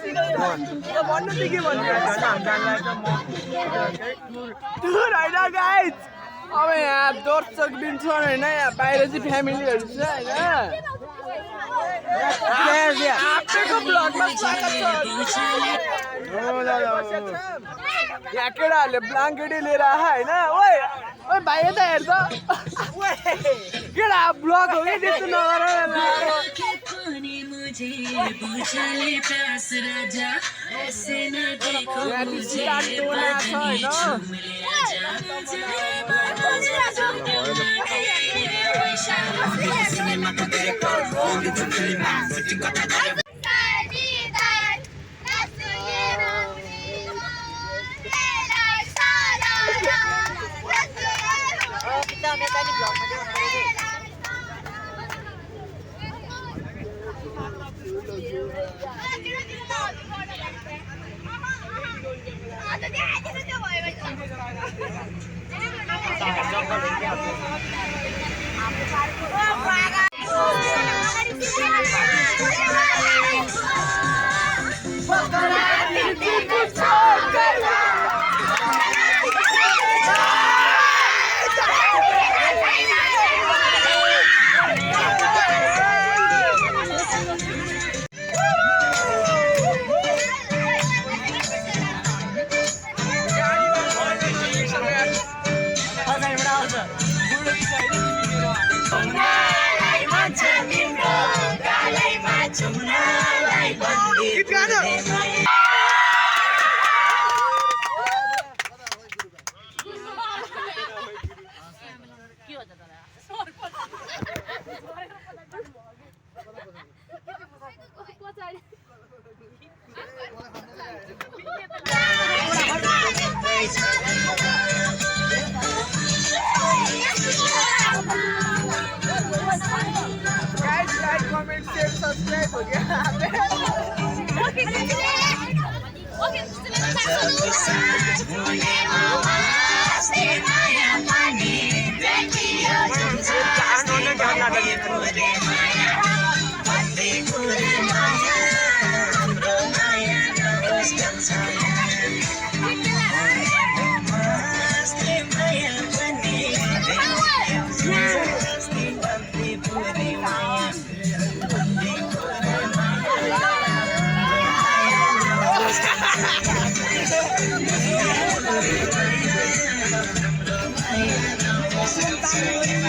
भन्नुदेखि guys अब यहाँ दर्शक दिन्छ होइन यहाँ बाहिर चाहिँ फ्यामिलीहरू छ होइन यहाँ केटाहरूले ब्ल्याङ्केटै लिएर आए होइन ओए ओए भाइ यता हेर्छ केटा ब्लग हो कि त्यस्तो नगर Bye.